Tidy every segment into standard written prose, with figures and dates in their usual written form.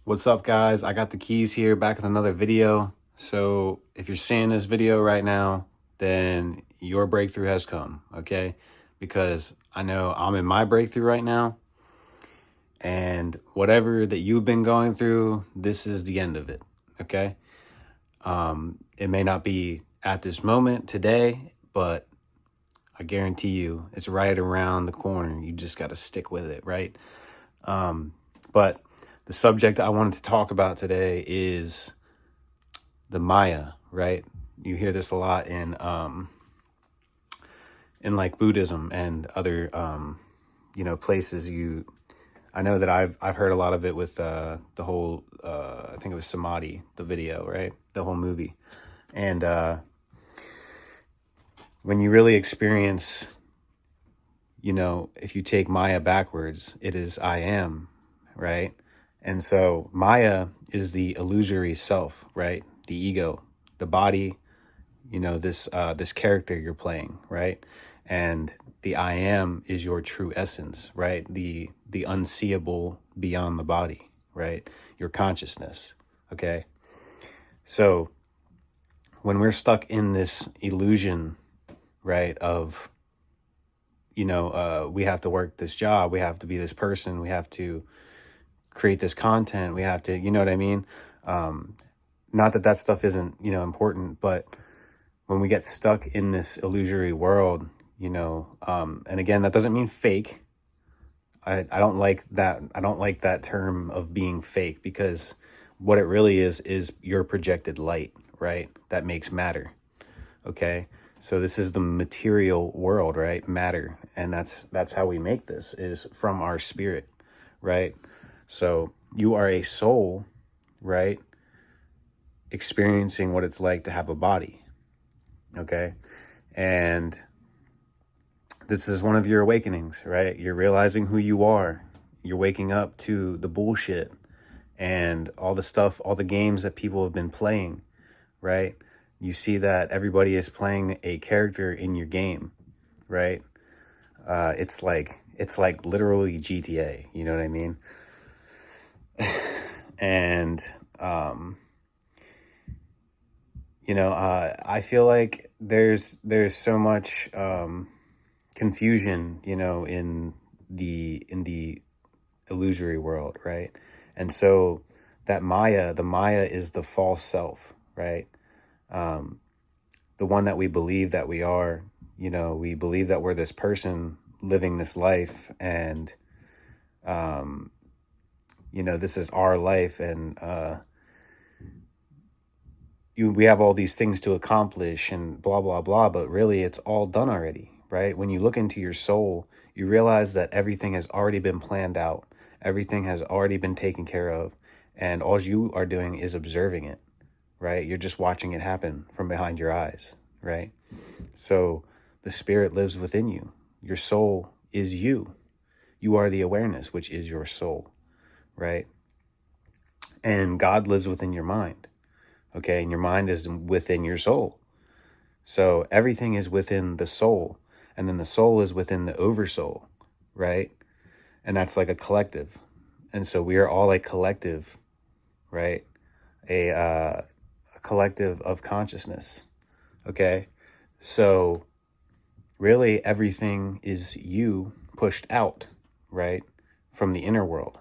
What's up, guys? I got the keys here, back with another video. So if you're seeing this video right now, then your breakthrough has come, okay? Because I know I'm in my breakthrough right now, and whatever that you've been going through, this is the end of it, okay? It may not be at this moment today, but I guarantee you it's right around the corner. You just got to stick with it, right? But the subject I wanted to talk about today is the Maya, right? You hear this a lot in like Buddhism and other places. I know that I've heard a lot of it with the whole I think it was Samadhi, the video, right? The whole movie. And when you really experience, if you take Maya backwards, it is I am, right? And so Maya is the illusory self, right? The ego, the body, this character you're playing, right? And the I am is your true essence, right? The unseeable beyond the body, right? Your consciousness, okay? So when we're stuck in this illusion, right, of, we have to work this job, we have to be this person, we have to create this content, we have to, you know what I mean? Not that that stuff isn't, important, but when we get stuck in this illusory world, and again, that doesn't mean fake. I don't like that. I don't like that term of being fake, because what it really is your projected light, right? That makes matter. Okay. So this is the material world, right? Matter. And that's how we make this, is from our spirit, right? So you are a soul, right? Experiencing what it's like to have a body. Okay. And this is one of your awakenings, right? You're realizing who you are. You're waking up to the bullshit and all the stuff, all the games that people have been playing, right? You see that everybody is playing a character in your game, right? It's like literally GTA, you know what I mean? And, I feel like there's so much, confusion, in the illusory world, right? And so that the Maya is the false self, right? The one that we believe that we are, we believe that we're this person living this life, and, this is our life, and, we have all these things to accomplish and blah, blah, blah, but really it's all done already, right? When you look into your soul, you realize that everything has already been planned out. Everything has already been taken care of. And all you are doing is observing it, right? You're just watching it happen from behind your eyes, right? So the spirit lives within you. Your soul is you. You are the awareness, which is your soul, right? And God lives within your mind. Okay, and your mind is within your soul. So everything is within the soul, and then the soul is within the oversoul, right? And that's like a collective. And so we are all a collective, right? A collective of consciousness. Okay, so really everything is you pushed out, right, from the inner world.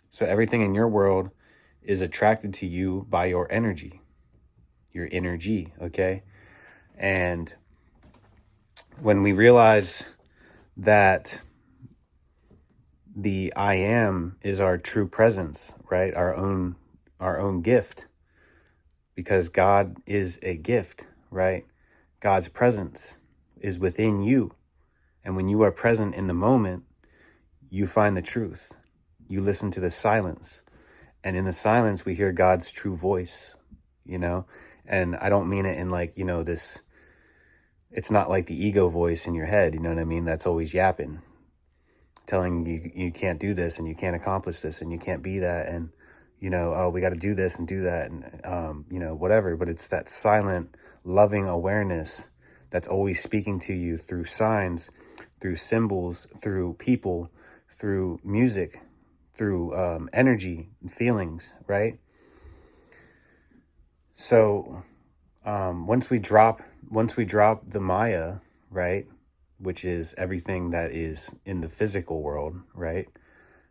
So everything in your world is attracted to you by your energy, okay? And when we realize that the I am is our true presence, right? Our own gift, because God is a gift, right? God's presence is within you. And when you are present in the moment, you find the truth. You listen to the silence. And in the silence, we hear God's true voice, and I don't mean it in like, this, it's not like the ego voice in your head, you know what I mean? That's always yapping, telling you you can't do this, and you can't accomplish this, and you can't be that, and, oh, we got to do this and do that, and, whatever. But it's that silent, loving awareness that's always speaking to you through signs, through symbols, through people, through music, through energy and feelings, right? So once we drop the Maya, right, which is everything that is in the physical world, right?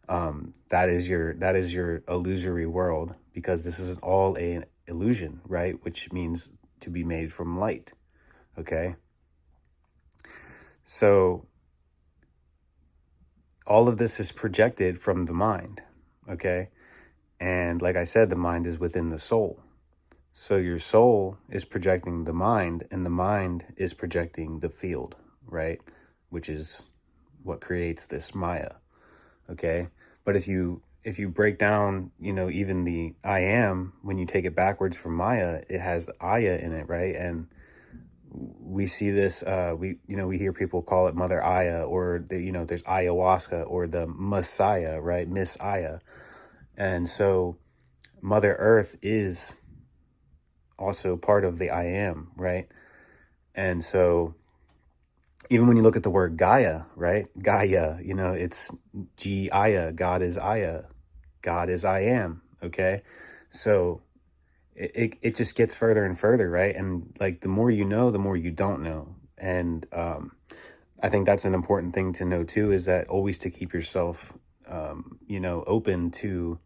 That is your illusory world, because this is all an illusion, right? Which means to be made from light. Okay. So all of this is projected from the mind. Okay. And like I said, the mind is within the soul. So your soul is projecting the mind, and the mind is projecting the field, right? Which is what creates this Maya. Okay. But if you break down, even the I am, when you take it backwards from Maya, it has Aya in it, right? And we see this, we hear people call it Mother Aya, or there's ayahuasca, or the Messiah, right? Miss Aya. And so Mother Earth is also part of the I am, right? And so even when you look at the word Gaia, right? Gaia, it's G-Aya, God is Aya, God is I am, okay? So it just gets further and further, right? And like the more you know, the more you don't know. And I think that's an important thing to know too, is that always to keep yourself, open to,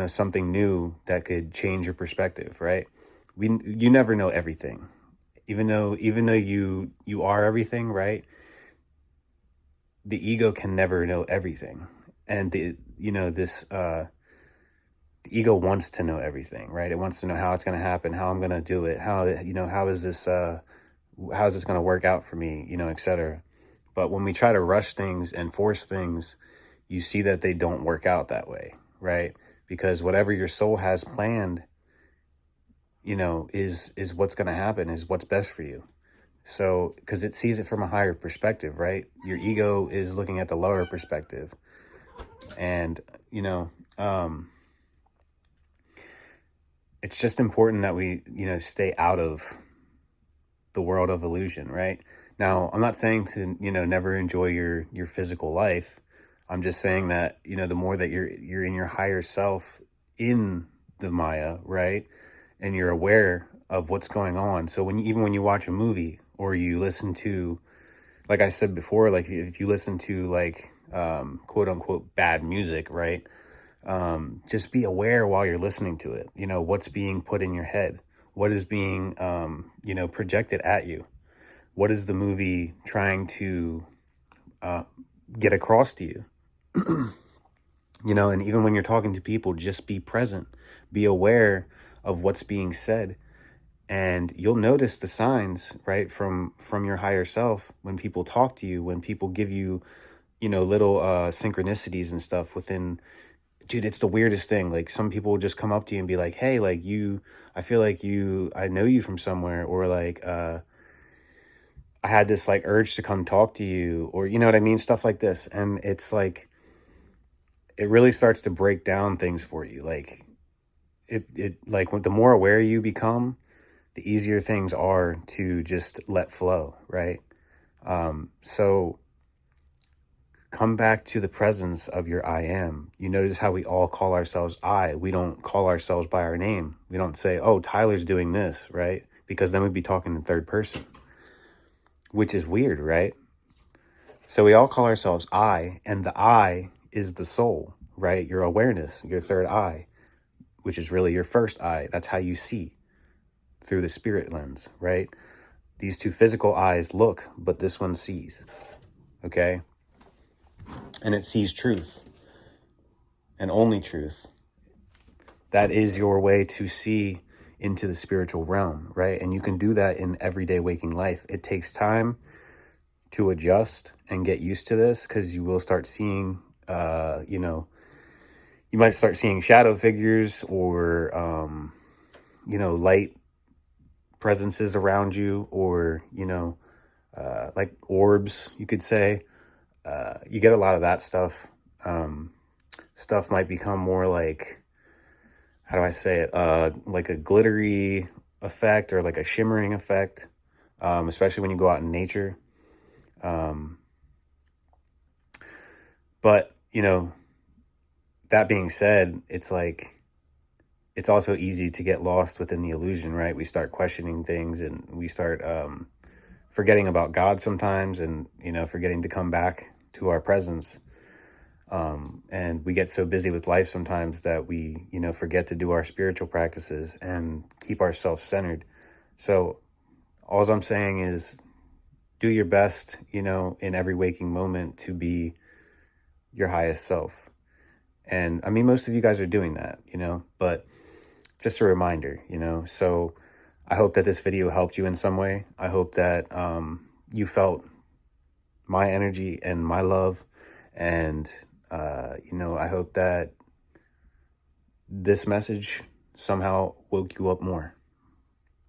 something new that could change your perspective, right? You never know everything. Even though you are everything, right? The ego can never know everything. And the ego wants to know everything, right? It wants to know how it's going to happen, how I'm going to do it, how is this going to work out for me, etc. But when we try to rush things and force things, you see that they don't work out that way, right? Because whatever your soul has planned, is what's going to happen, is what's best for you. So, because it sees it from a higher perspective, right? Your ego is looking at the lower perspective. And, it's just important that we, stay out of the world of illusion, right? Now, I'm not saying to, never enjoy your physical life. I'm just saying that, the more that you're in your higher self in the Maya, right? And you're aware of what's going on. So even when you watch a movie, or you listen to, like I said before, like if you listen to like quote unquote bad music, right? Just be aware while you're listening to it, what's being put in your head, what is being, projected at you. What is the movie trying to get across to you? And even when you're talking to people, just be present, be aware of what's being said. And you'll notice the signs, right, from your higher self, when people talk to you, when people give you, little synchronicities and stuff within. Dude, it's the weirdest thing. Like, some people will just come up to you and be like, hey, like I feel like I know you from somewhere, or like, I had this like urge to come talk to you, or, you know what I mean? Stuff like this. And it's like, it really starts to break down things for you. Like like the more aware you become, the easier things are to just let flow. Right. So come back to the presence of your I am. You notice how we all call ourselves I. We don't call ourselves by our name. We don't say, oh, Tyler's doing this, right? Because then we'd be talking in third person, which is weird, right? So we all call ourselves I, and the I is the soul, right? Your awareness, your third eye, which is really your first eye. That's how you see, through the spirit lens, right? These two physical eyes look, but this one sees, okay? And it sees truth, and only truth. That is your way to see into the spiritual realm, right? And you can do that in everyday waking life. It takes time to adjust and get used to this, because you will start seeing, you might start seeing shadow figures, or, light presences around you, or, like orbs, you could say. You get a lot of that stuff. Stuff might become more like, how do I say it? Like a glittery effect, or like a shimmering effect, especially when you go out in nature. But, that being said, it's like, it's also easy to get lost within the illusion, right? We start questioning things, and we start forgetting about God sometimes, and, forgetting to come back to our presence. And we get so busy with life sometimes that we, forget to do our spiritual practices and keep ourselves centered. So all I'm saying is, do your best, in every waking moment to be your highest self. And I mean, most of you guys are doing that, but just a reminder, So I hope that this video helped you in some way. I hope that you felt my energy and my love. And, I hope that this message somehow woke you up more.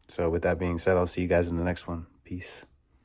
So with that being said, I'll see you guys in the next one. Peace.